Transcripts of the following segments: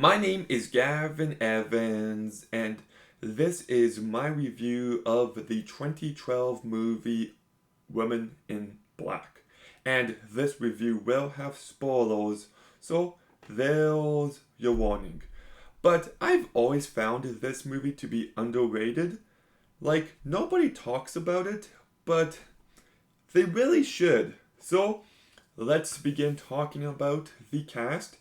My name is Gavin Evans, and this is my review of the 2012 movie Women in Black. And this review will have spoilers, so there's your warning. But I've always found this movie to be underrated. Like, nobody talks about it, but they really should. So, let's begin talking about the cast.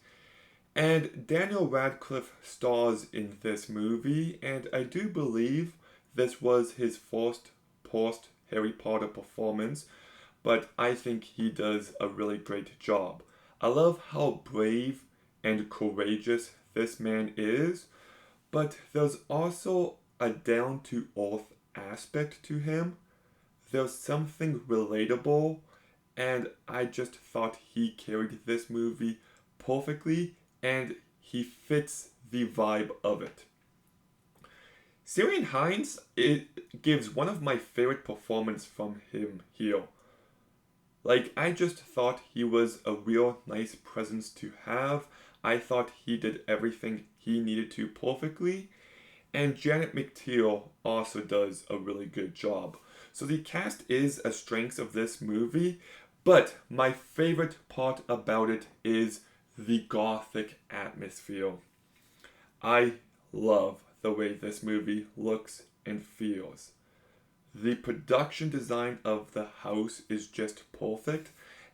And Daniel Radcliffe stars in this movie, and I do believe this was his first post Harry Potter performance, but I think he does a really great job. I love how brave and courageous this man is, but there's also a down to earth aspect to him. There's something relatable, and I just thought he carried this movie perfectly and he fits the vibe of it. Syrian Hines, it gives one of my favorite performances from him here. Like, I just thought he was a real nice presence to have. I thought he did everything he needed to perfectly. And Janet McTeer also does a really good job. So the cast is a strength of this movie, but my favorite part about it is the gothic atmosphere. I love the way this movie looks and feels. The production design of the house is just perfect,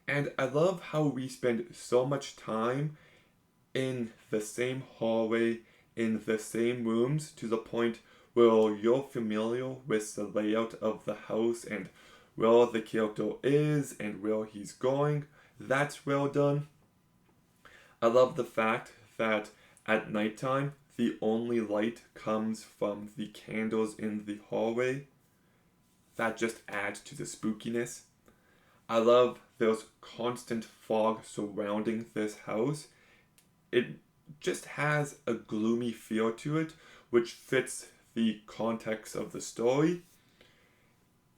and I love how we spend so much time in the same hallway, in the same rooms, to the point where you're familiar with the layout of the house and where the character is and where he's going. That's well done. I love the fact that at nighttime, the only light comes from the candles in the hallway. That just adds to the spookiness. I love there's constant fog surrounding this house. It just has a gloomy feel to it, which fits the context of the story.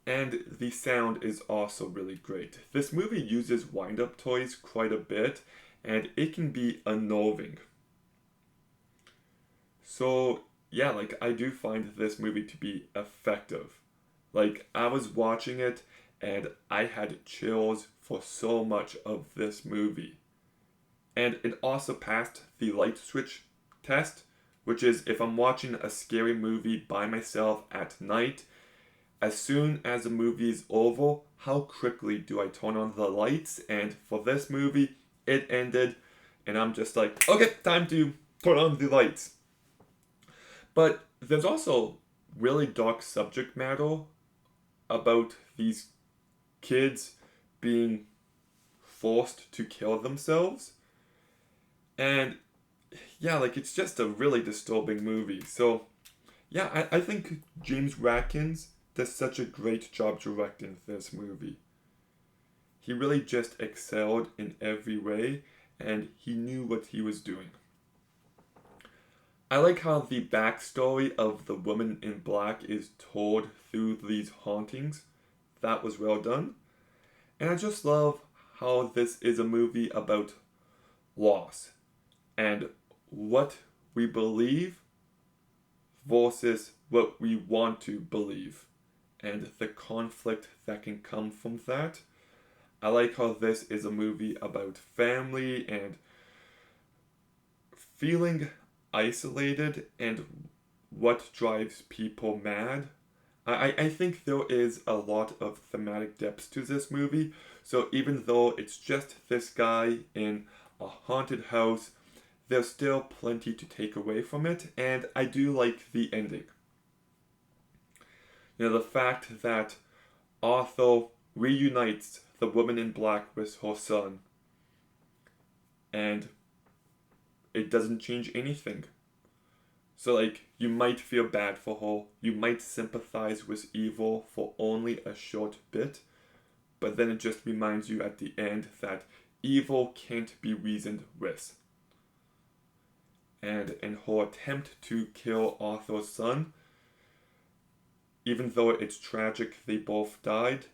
And the sound is also really great. This movie uses wind-up toys quite a bit, and it can be unnerving. So, yeah, like, I do find this movie to be effective. Like, I was watching it, and I had chills for so much of this movie. And it also passed the light switch test, which is if I'm watching a scary movie by myself at night, as soon as the movie is over, how quickly do I turn on the lights? And for this movie, it ended, and I'm just like, okay, time to turn on the lights. But there's also really dark subject matter about these kids being forced to kill themselves. And yeah, like, it's just a really disturbing movie. So yeah, I think James Ratkins does such a great job directing this movie. He really just excelled in every way, and he knew what he was doing. I like how the backstory of the woman in black is told through these hauntings. That was well done. And I just love how this is a movie about loss and what we believe versus what we want to believe and the conflict that can come from that. I like how this is a movie about family and feeling isolated and what drives people mad. I think there is a lot of thematic depth to this movie, so even though it's just this guy in a haunted house, there's still plenty to take away from it, and I do like the ending. The fact that Arthur reunites the woman in black with her son, and it doesn't change anything. So, like, you might feel bad for her, you might sympathize with evil for only a short bit, but then it just reminds you at the end that evil can't be reasoned with. And in her attempt to kill Arthur's son, even though it's tragic they both died,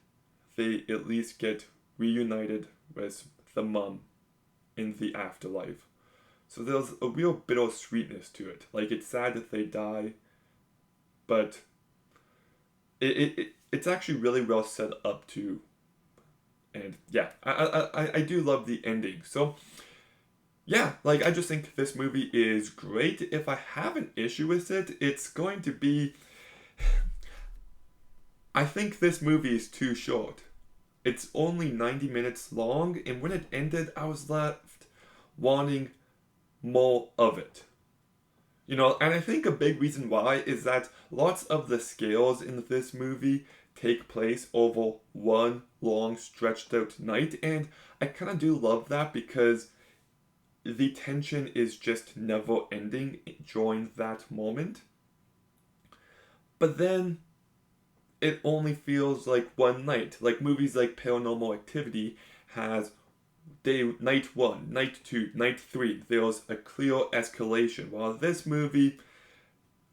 they at least get reunited with the mum in the afterlife. So there's a real bittersweetness to it. Like, it's sad that they die, but it's actually really well set up too. And yeah, I do love the ending. So yeah, like, I just think this movie is great. If I have an issue with it, it's going to be, I think this movie is too short. It's only 90 minutes long, and when it ended, I was left wanting more of it. You know, and I think a big reason why is that lots of the scales in this movie take place over one long stretched out night, and I kind of do love that because the tension is just never ending during that moment. But then it only feels like one night. Like movies like Paranormal Activity has night one, night two, night three. There's a clear escalation. While this movie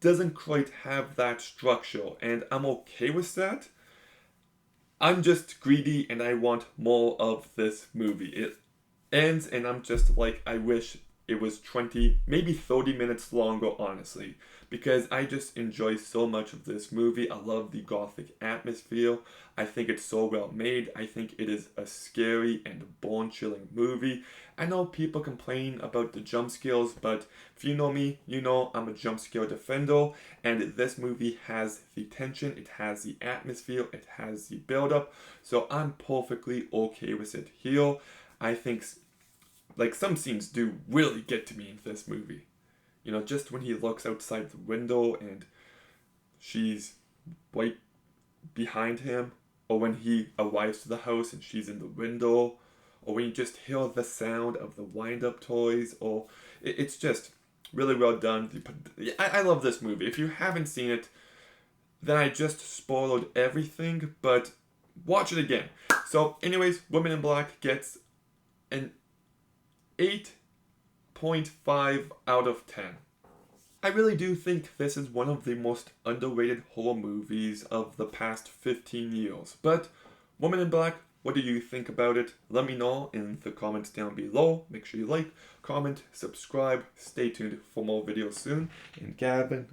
doesn't quite have that structure, and I'm okay with that. I'm just greedy and I want more of this movie. It ends and I'm just like, I wish it was 20, maybe 30 minutes longer, honestly, because I just enjoy so much of this movie. I love the gothic atmosphere. I think it's so well made. I think it is a scary and bone-chilling movie. I know people complain about the jump scares, but if you know me, you know I'm a jump scare defender, and this movie has the tension, it has the atmosphere, it has the build-up, so I'm perfectly okay with it here. I think like some scenes do really get to me in this movie. You know, just when he looks outside the window and she's right behind him, or when he arrives to the house and she's in the window, or when you just hear the sound of the wind-up toys, or it's just really well done. I love this movie. If you haven't seen it, then I just spoiled everything, but watch it again. So anyways, Women in Black gets an 8.5 out of 10. I really do think this is one of the most underrated horror movies of the past 15 years. But Woman in Black, what do you think about it? Let me know in the comments down below. Make sure you like, comment, subscribe. Stay tuned for more videos soon. And Gavin,